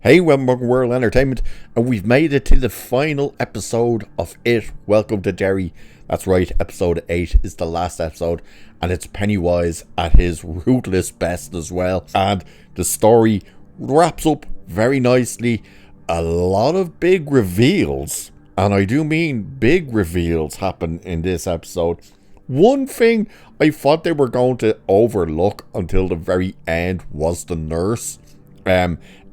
Hey, welcome World Entertainment, and we've made it to the final episode of it. Welcome to Derry. That's right, episode 8 is the last episode, and it's Pennywise at his ruthless best as well. And the story wraps up very nicely. A lot of big reveals, and I do mean big reveals, happen in this episode. One thing I thought they were going to overlook until the very end was the nurse.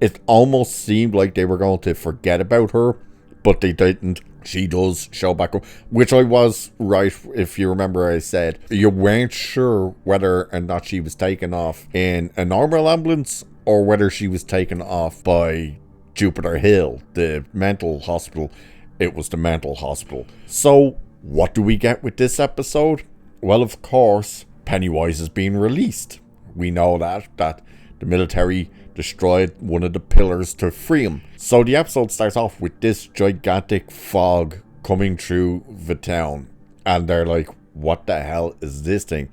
It almost seemed like they were going to forget about her, but they didn't. She does show back up, which I was right. If you remember, I said you weren't sure whether or not she was taken off in a normal ambulance or whether she was taken off by Jupiter Hill, the mental hospital. It was the mental hospital. So what do we get with this episode? Well, of course, Pennywise is being released. We know that the military destroyed one of the pillars to free him. So the episode starts off with this gigantic fog coming through the town. And they're like, what the hell is this thing?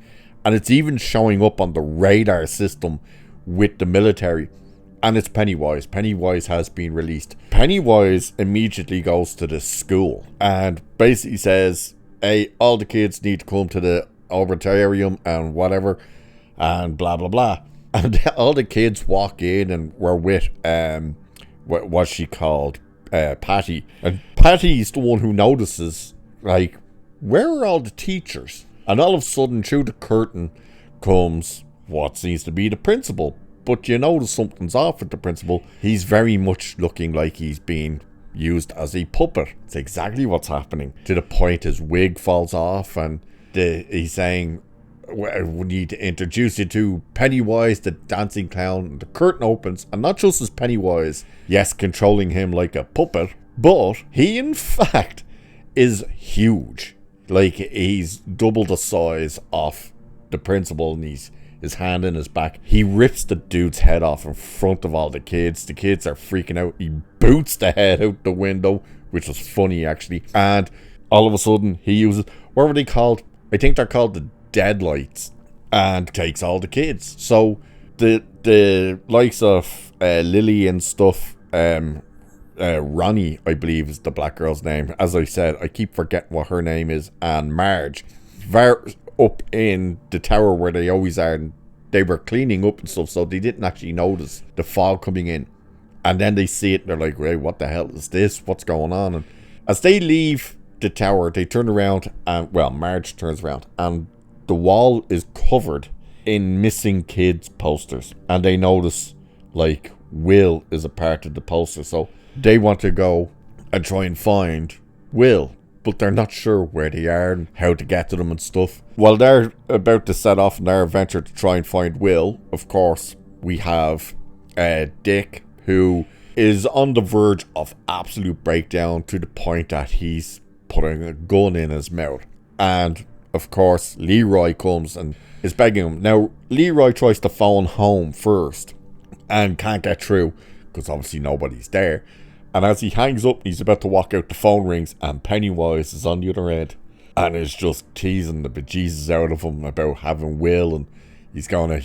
And it's even showing up on the radar system with the military. And it's Pennywise. Pennywise has been released. Pennywise immediately goes to the school and basically says, hey, all the kids need to come to the auditorium and whatever. And blah, blah, blah. And all the kids walk in and we're with, what's she called? Patty. And Patty's the one who notices, like, where are all the teachers? And all of a sudden, through the curtain comes what seems to be the principal. But you notice something's off with the principal. He's very much looking like he's being used as a puppet. It's exactly what's happening. To the point his wig falls off and he's saying, we need to introduce you to Pennywise, the dancing clown. The curtain opens, and not just as Pennywise, yes, controlling him like a puppet, but he in fact is huge. Like, he's double the size of the principal, and his hand in his back. He rips the dude's head off in front of all the kids. The kids are freaking out. He boots the head out the window, which was funny actually. And all of a sudden he uses, what were they called? I think they're called the deadlights, and takes all the kids. So the likes of Lily and stuff, Ronnie, I believe is the black girl's name. As I said, I keep forgetting what her name is. And Marge, up in the tower where they always are, and they were cleaning up and stuff, so they didn't actually notice the fog coming in. And then they see it and they're like, hey, what the hell is this? What's going on? And as they leave the tower, they turn around and, well, Marge turns around and the wall is covered in missing kids posters, and they notice like Will is a part of the poster, so they want to go and try and find Will, but they're not sure where they are and how to get to them and stuff. While they're about to set off on their adventure to try and find Will, of course, we have Dick, who is on the verge of absolute breakdown to the point that he's putting a gun in his mouth. And of course, Leroy comes and is begging him. Now, Leroy tries to phone home first and can't get through because obviously nobody's there. And as he hangs up, he's about to walk out, the phone rings and Pennywise is on the other end and is just teasing the bejesus out of him about having Will, and he's gonna,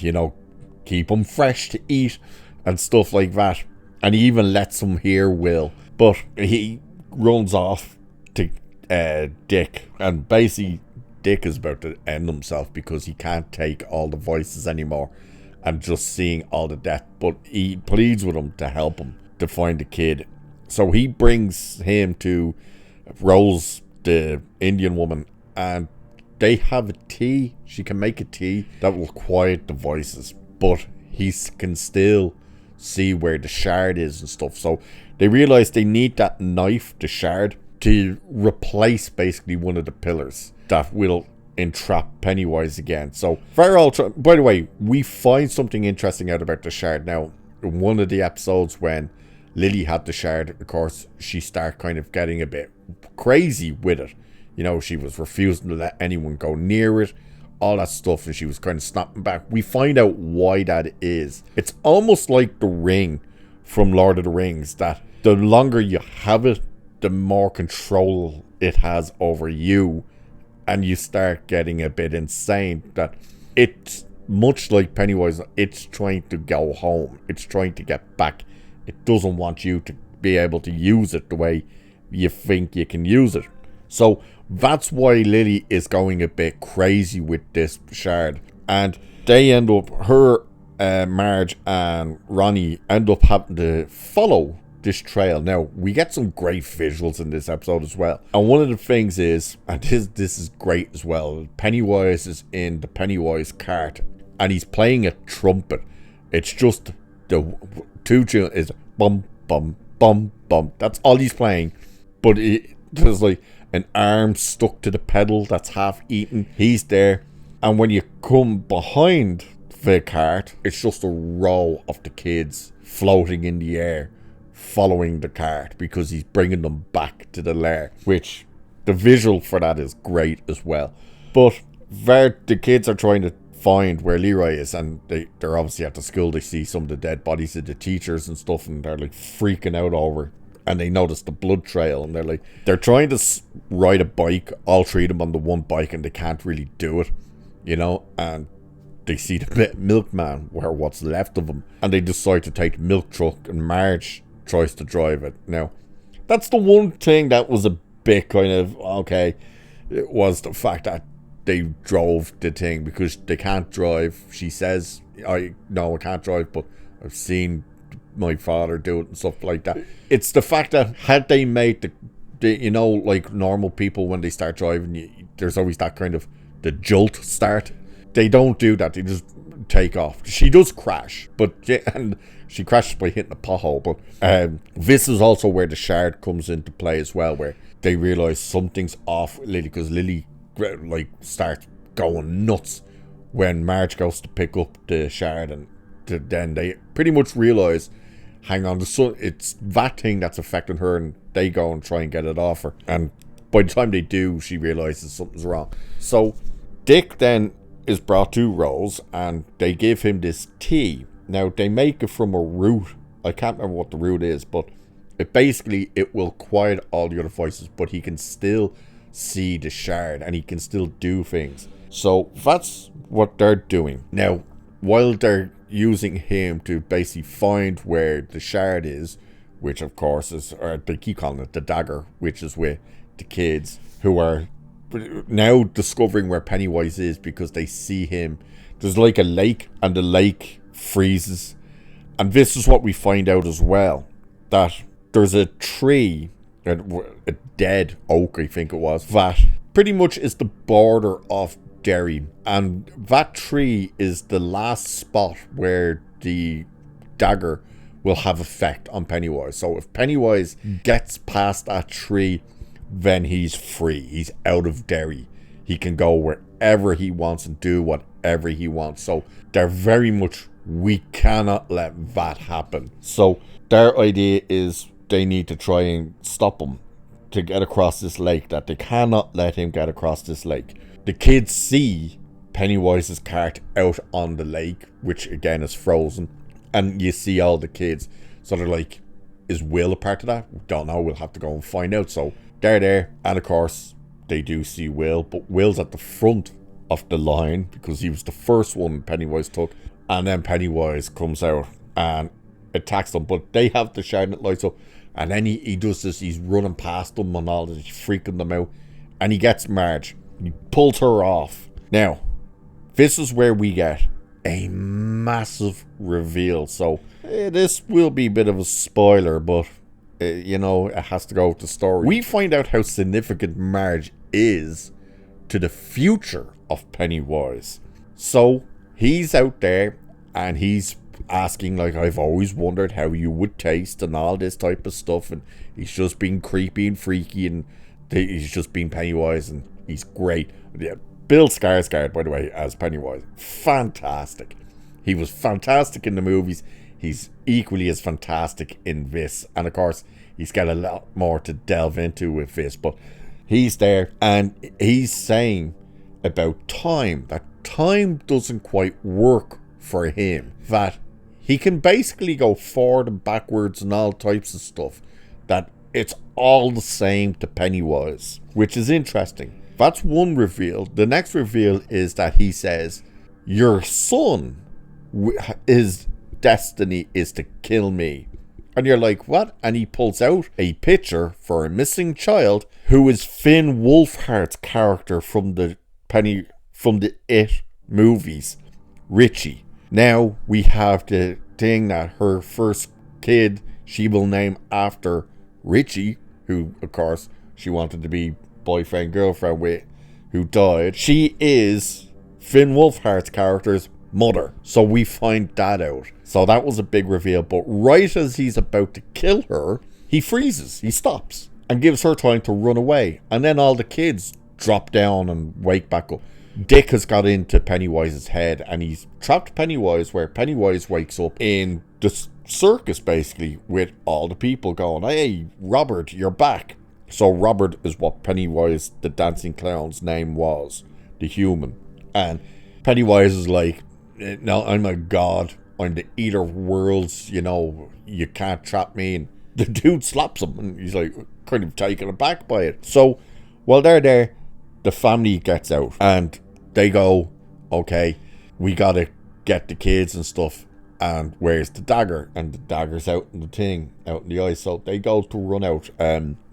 keep him fresh to eat and stuff like that. And he even lets him hear Will, but he runs off to Dick, and basically Dick is about to end himself because he can't take all the voices anymore and just seeing all the death. But he pleads with him to help him to find the kid. So he brings him to Rose, the Indian woman, and they have a tea. She can make a tea that will quiet the voices, but he can still see where the shard is and stuff. So they realize they need that knife, the shard, to replace basically one of the pillars that will entrap Pennywise again. So, by the way, we find something interesting out about the shard. Now, in one of the episodes when Lily had the shard, of course, she started kind of getting a bit crazy with it. She was refusing to let anyone go near it, all that stuff, and she was kind of snapping back. We find out why that is. It's almost like the ring from Lord of the Rings, that the longer you have it, the more control it has over you, and you start getting a bit insane. That it's much like Pennywise, it's trying to go home. It's trying to get back it doesn't want you to be able to use it the way you think you can use it. So that's why Lily is going a bit crazy with this shard. And they end up, Marge and Ronnie end up having to follow this trail. Now, we get some great visuals in this episode as well. And one of the things is, and this is great as well, Pennywise is in the Pennywise cart and he's playing a trumpet. It's just the two tunes is bum, bum, bum, bum. That's all he's playing. But there's like an arm stuck to the pedal that's half eaten. He's there. And when you come behind the cart, it's just a row of the kids floating in the air, following the cart, because he's bringing them back to the lair, which the visual for that is great as well. But the kids are trying to find where Leroy is, and they're obviously at the school. They see some of the dead bodies of the teachers and stuff, and they're like freaking out over, and they notice the blood trail, and they're trying to ride a bike, all three of them on the one bike, and they can't really do it, and they see the milkman, where what's left of him, and they decide to take the milk truck, and Marge tries to drive it. Now, that's the one thing that was a bit kind of okay. It was the fact that they drove the thing, because they can't drive. She says, I can't drive, but I've seen my father do it and stuff like that. It's the fact that had they made the like normal people, when they start driving, there's always that kind of the jolt start. They don't do that. They just take off. She does crash, and she crashes by hitting a pothole. But this is also where the shard comes into play as well, where they realise something's off with Lily, because Lily starts going nuts when Marge goes to pick up the shard, and then they pretty much realise, hang on, it's that thing that's affecting her, and they go and try and get it off her. And by the time they do, she realises something's wrong. So Dick then is brought to Rose, and they give him this tea. Now, they make it from a root. I can't remember what the root is, but it will quiet all the other voices, but he can still see the shard, and he can still do things. So that's what they're doing. Now, while they're using him to basically find where the shard is, which of course is, or they keep calling it the dagger, which is with the kids, who are now discovering where Pennywise is, because they see him. There's like a lake, and the lake freezes. And this is what we find out as well, that there's a tree, a dead oak, I think it was, that pretty much is the border of Derry. And that tree is the last spot where the dagger will have effect on Pennywise. So if Pennywise gets past that tree, then he's free. He's out of Derry. He can go wherever he wants and do whatever he wants. So they're very much, we cannot let that happen. So their idea is they need to try and stop him to get across this lake, that they cannot let him get across this lake. The kids see Pennywise's cart out on the lake, which again is frozen, and you see all the kids. So they're like, is Will a part of that? We don't know. We'll have to go and find out. So they're there, and of course they do see Will, but Will's at the front of the line because he was the first one Pennywise took, and then Pennywise comes out and attacks them, but they have the shard that lights up, and then he does this, he's running past them and all this, he's freaking them out, and he gets Marge, he pulls her off. Now, this is where we get a massive reveal, so this will be a bit of a spoiler, but it has to go with the story. We find out how significant Marge is to the future of Pennywise. So he's out there and he's asking, like, I've always wondered how you would taste and all this type of stuff, and he's just being creepy and freaky, and he's just being Pennywise, and he's great. Yeah, Bill Skarsgård, by the way, as Pennywise, fantastic. He was fantastic in the movies. He's equally as fantastic in this. And of course, he's got a lot more to delve into with this. But he's there, and he's saying about time, that time doesn't quite work for him. That he can basically go forward and backwards and all types of stuff. That it's all the same to Pennywise, which is interesting. That's one reveal. The next reveal is that he says, your son, his destiny is to kill me. And you're like, what? And he pulls out a picture for a missing child who is Finn Wolfhard's character from the It movies, Richie. Now we have the thing that her first kid she will name after Richie, who of course she wanted to be boyfriend girlfriend with, who died. She is Finn Wolfhard's character's mother. So we find that out. So that was a big reveal. But right as he's about to kill her, he freezes. He stops and gives her time to run away. And then all the kids drop down and wake back up. Dick has got into Pennywise's head and he's trapped Pennywise, where Pennywise wakes up in the circus basically with all the people going, hey Robert, you're back. So Robert is what Pennywise the dancing clown's name was, the human. And Pennywise is like, no, I'm a god, I'm the eater of worlds, you know, you can't trap me. And the dude slaps him and he's like kind of taken aback by it. So while they're there, the family gets out and they go, okay, we gotta get the kids and stuff, and where's the dagger? And the dagger's out in the thing, out in the ice. So they go to run out.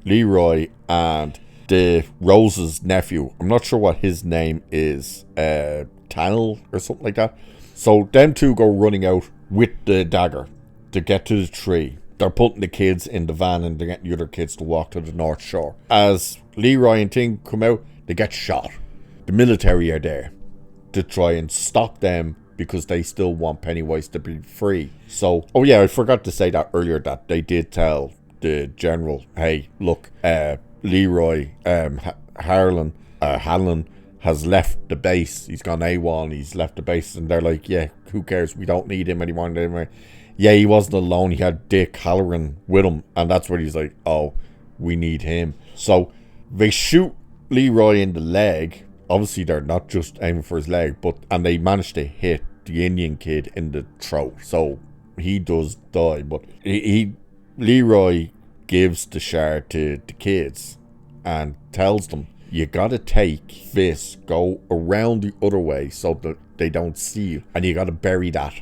Leroy and the Rose's nephew, I'm not sure what his name is, Tannel or something like that. So them two go running out with the dagger to get to the tree. They're putting the kids in the van and they're getting the other kids to walk to the North Shore. As Leroy and Ting come out, they get shot. The military are there to try and stop them because they still want Pennywise to be free. So, oh yeah, I forgot to say that earlier, that they did tell the general, hey, look, Leroy Hallen has left the base. He's gone AWOL and he's left the base. And they're like, yeah, who cares? We don't need him anymore. Anyway. Yeah, he wasn't alone. He had Dick Halloran with him. And that's where he's like, oh, we need him. So they shoot Leroy in the leg. Obviously, they're not just aiming for his leg, and they manage to hit the Indian kid in the throat. So he does die. But Leroy gives the shard to the kids and tells them, you gotta take this, go around the other way so that they don't see you, and you gotta bury that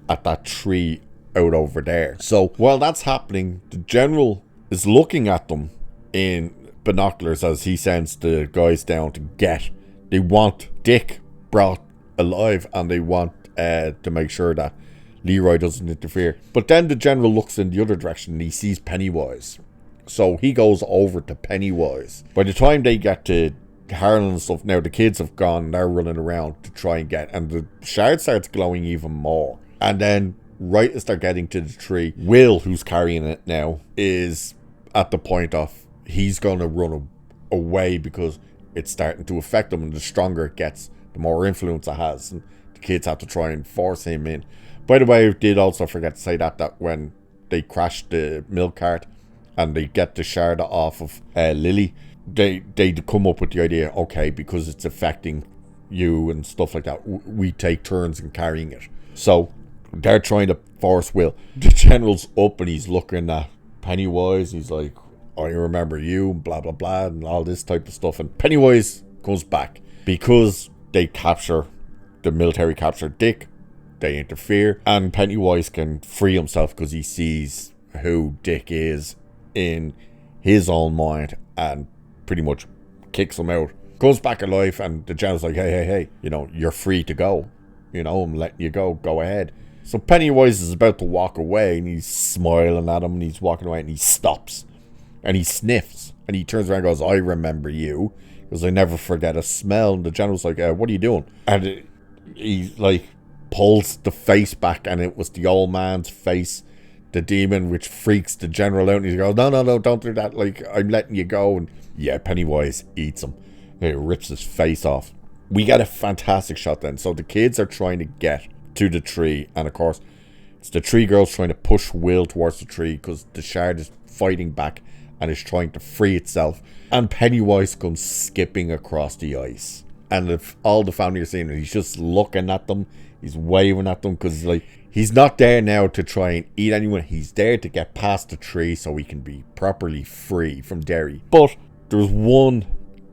at that tree out over there. So while that's happening, the general is looking at them in binoculars as he sends the guys down to get. They want Dick brought alive, and they want to make sure that Leroy doesn't interfere. But then the general looks in the other direction and he sees Pennywise. So he goes over to Pennywise. By the time they get to Harlan and stuff, now the kids have gone and they're running around to try and get, and the shard starts glowing even more. And then right as they're getting to the tree, Will, who's carrying it now, is at the point of he's going to run away because it's starting to affect him, and the stronger it gets, the more influence it has, and the kids have to try and force him in. By the way, I did also forget to say that when they crash the milk cart and they get the shard off of Lily, they come up with the idea, okay, because it's affecting you and stuff like that, we take turns in carrying it. So they're trying to force Will. The general's up and he's looking at Pennywise. He's like, I remember you, blah blah blah, and all this type of stuff. And Pennywise comes back because the military capture Dick. They interfere, and Pennywise can free himself because he sees who Dick is in his own mind and pretty much kicks him out. Comes back alive, and the general's like, hey, you know, you're free to go. You know, I'm letting you go ahead. So Pennywise is about to walk away, and he's smiling at him, and he's walking away, and he stops. And he sniffs, and he turns around and goes, I remember you, because I never forget a smell. And the general's like, what are you doing? And he like pulls the face back, and it was the old man's face, the demon, which freaks the general out. And he goes, no, don't do that, like, I'm letting you go. And yeah, Pennywise eats him. He rips his face off. We get a fantastic shot then. So the kids are trying to get to the tree, and of course it's the tree girls trying to push Will towards the tree because the shard is fighting back and is trying to free itself, and Pennywise comes skipping across the ice, and if all the family are seeing it, he's just looking at them, he's waving at them, because like, he's not there now to try and eat anyone, he's there to get past the tree so he can be properly free from Derry. But there's one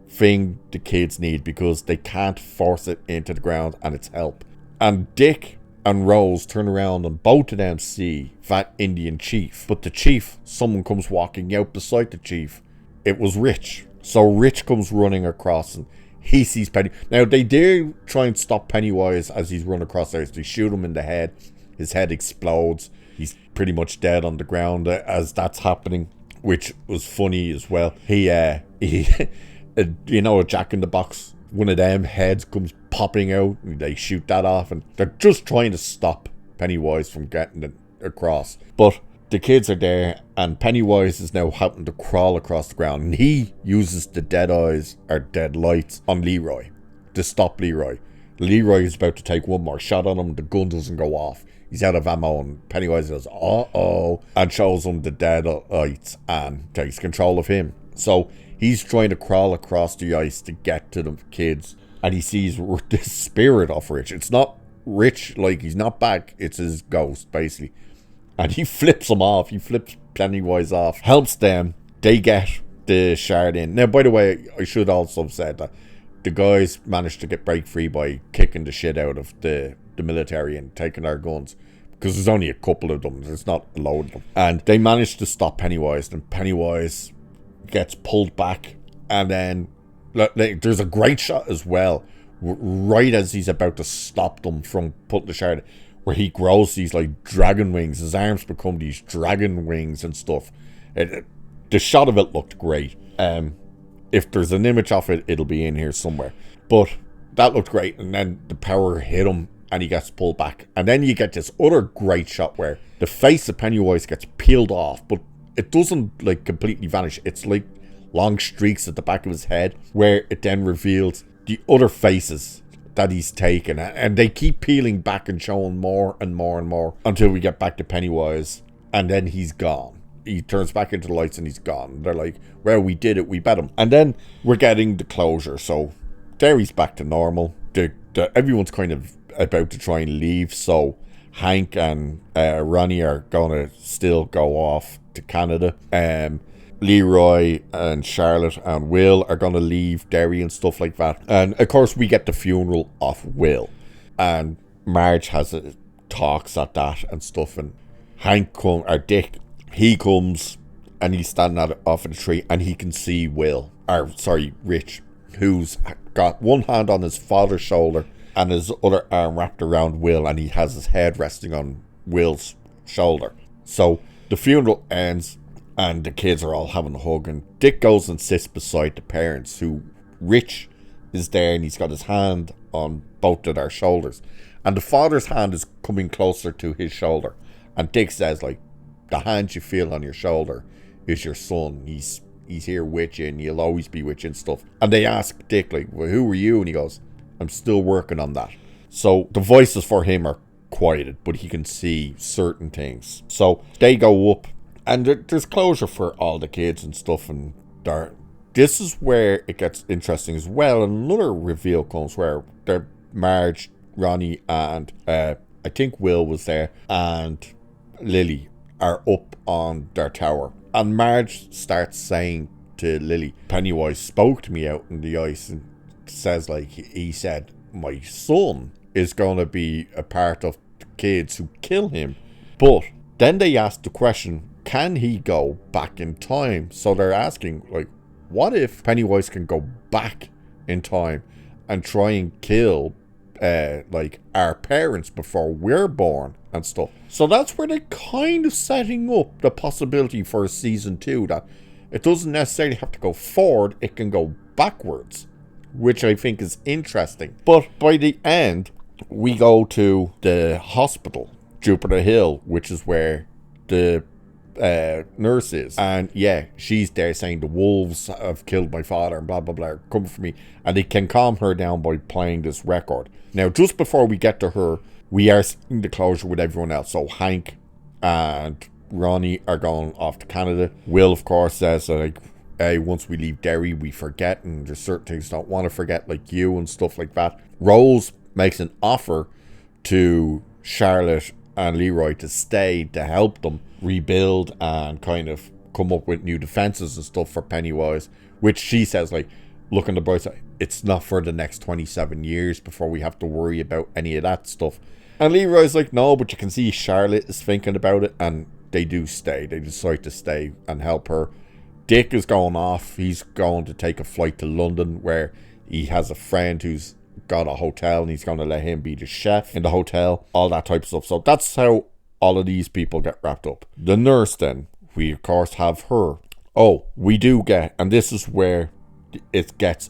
thing the kids need, because they can't force it into the ground, and it's help. And Dick and Rose turn around and both of them see that Indian chief. But the chief, someone comes walking out beside the chief. It was Rich. So Rich comes running across and he sees Penny. Now they do try and stop Pennywise as he's running across there. So they shoot him in the head. His head explodes. He's pretty much dead on the ground as that's happening, which was funny as well. He you know, a Jack in the Box, one of them heads comes popping out, and they shoot that off, and they're just trying to stop Pennywise from getting it across. But the kids are there, and Pennywise is now having to crawl across the ground, and he uses the dead eyes or dead lights on Leroy to stop Leroy. Leroy is about to take one more shot on him. The gun doesn't go off. He's out of ammo, and Pennywise goes, uh-oh, and shows him the dead lights and takes control of him. So he's trying to crawl across the ice to get to the kids, and he sees this spirit of Rich. It's not Rich, like he's not back, it's his ghost, basically. And he flips him off. He flips Pennywise off, helps them. They get the shard in. Now, by the way, I should also have said that the guys managed to get break free by kicking the shit out of the military and taking our guns, because there's only a couple of them, there's not a load of them, and they managed to stop Pennywise, and Pennywise gets pulled back, and then there's a great shot as well, right as he's about to stop them from putting the shard, where he grows these like dragon wings. His arms become these dragon wings and stuff. The shot of it looked great. If there's an image of it, it'll be in here somewhere, but that looked great. And then the power hit him and he gets pulled back, and then you get this other great shot where the face of Pennywise gets peeled off, but it doesn't like completely vanish. It's like long streaks at the back of his head, where it then reveals the other faces that he's taken, and they keep peeling back and showing more and more and more until we get back to Pennywise, and then he's gone. He turns back into the lights and he's gone. They're like, well, we did it, we bet him. And then we're getting the closure. So Derry's back to normal. Everyone's kind of about to try and leave, so Hank and Ronnie are gonna still go off to Canada. Leroy and Charlotte and Will are gonna leave Derry and stuff like that. And of course we get the funeral of Will, and Marge has talks at that and stuff, and Dick, he comes and he's standing off of the tree, and he can see Rich, who's got one hand on his father's shoulder and his other arm wrapped around Will, and he has his head resting on Will's shoulder. So the funeral ends, and the kids are all having a hug, and Dick goes and sits beside the parents, who Rich is there, and he's got his hand on both of their shoulders, and the father's hand is coming closer to his shoulder, and Dick says, like, the hand you feel on your shoulder is your son. He's here with you, and he'll always be with you and stuff. And they ask Dick, like, well, who were you? And he goes, I'm still working on that. So the voices for him are quieted, but he can see certain things. So they go up, and there's closure for all the kids and stuff, and this is where it gets interesting as well. Another reveal comes where Marge, Ronnie, and I think Will was there, and Lily are up on their tower. And Marge starts saying to Lily, Pennywise spoke to me out in the ice and says, like, he said, my son is going to be a part of the kids who kill him. But then they ask the question, can he go back in time? So they're asking, like, what if Pennywise can go back in time and try and kill like our parents before we're born and stuff? So that's where they're kind of setting up the possibility for a season 2, that it doesn't necessarily have to go forward, it can go backwards, which I think is interesting. But by the end, we go to the hospital, Jupiter Hill, which is where the nurse is, and yeah, she's there saying the wolves have killed my father and blah blah blah, come for me, and they can calm her down by playing this record. Now, just before we get to her, we are seeing the closure with everyone else. So Hank and Ronnie are going off to Canada. Will, of course, says like, hey, once we leave Derry, we forget, and there's certain things I don't want to forget, like you and stuff like that. Rose makes an offer to Charlotte and Leroy to stay to help them rebuild and kind of come up with new defenses and stuff for Pennywise, which she says, like, look on the bright side, it's not for the next 27 years before we have to worry about any of that stuff. And Leroy's like, no, but you can see Charlotte is thinking about it, and they do stay. They decide to stay and help her. Dick is going off. He's going to take a flight to London, where he has a friend who's got a hotel, and he's going to let him be the chef in the hotel, all that type of stuff. So that's how all of these people get wrapped up. The nurse then, we of course have her. Oh, we do get, and this is where it gets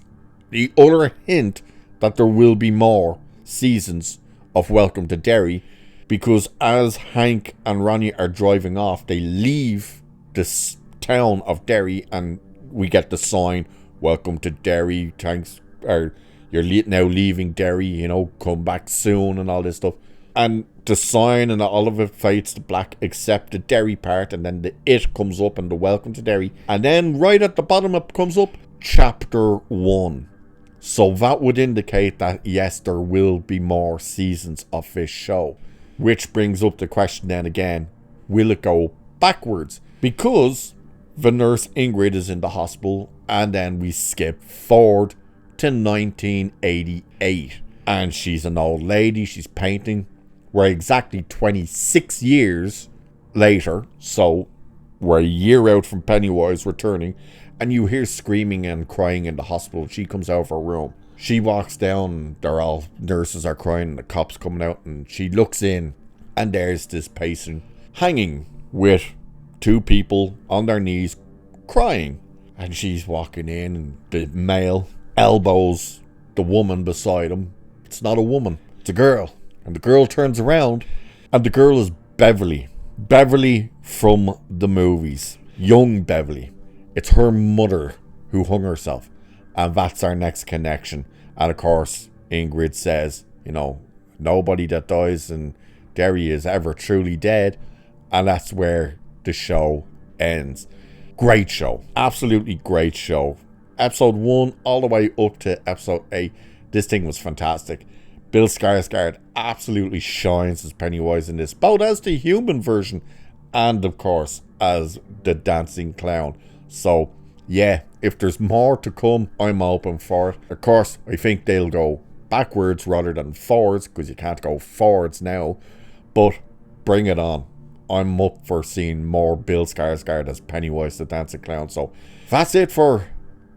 the other hint that there will be more seasons of Welcome to Derry, because as Hank and Ronnie are driving off, they leave this town of Derry, and we get the sign, "Welcome to Derry, thanks," or "You're now leaving Derry, you know, come back soon," and all this stuff. And the sign and all of it fades to black except the Derry part, and then the "it" comes up and the "Welcome to Derry." And then right at the bottom it comes up, Chapter 1. So that would indicate that, yes, there will be more seasons of this show. Which brings up the question then again, will it go backwards? Because the nurse Ingrid is in the hospital, and then we skip forward to 1988. And she's an old lady, she's painting. We're exactly 26 years later, so we're a year out from Pennywise returning, and you hear screaming and crying in the hospital. She comes out of her room. She walks down, they're all, nurses are crying, and the cops coming out, and she looks in, and there's this patient hanging with two people on their knees crying. And she's walking in, and the male elbows the woman beside him. It's not a woman, it's a girl. And the girl turns around, and the girl is Beverly. Beverly from the movies. Young Beverly. It's her mother who hung herself. And that's our next connection. And of course, Ingrid says, you know, nobody that dies in Derry is ever truly dead. And that's where the show ends. Great show. Absolutely great show. Episode 1 all the way up to episode 8. This thing was fantastic. Bill Skarsgård absolutely shines as Pennywise in this, both as the human version and of course as the dancing clown. So yeah, if there's more to come, I'm open for it. Of course, I think they'll go backwards rather than forwards, because you can't go forwards now, but bring it on. I'm up for seeing more Bill Skarsgård as Pennywise the dancing clown. So that's it for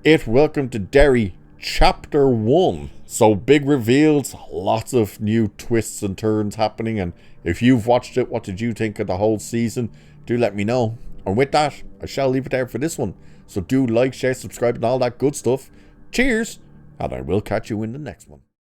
it. Welcome to Derry Chapter 1. So big reveals, lots of new twists and turns happening, and if you've watched it, what did you think of the whole season? Do let me know. And with that, I shall leave it there for this one. So do like, share, subscribe, and all that good stuff. Cheers, and I will catch you in the next one.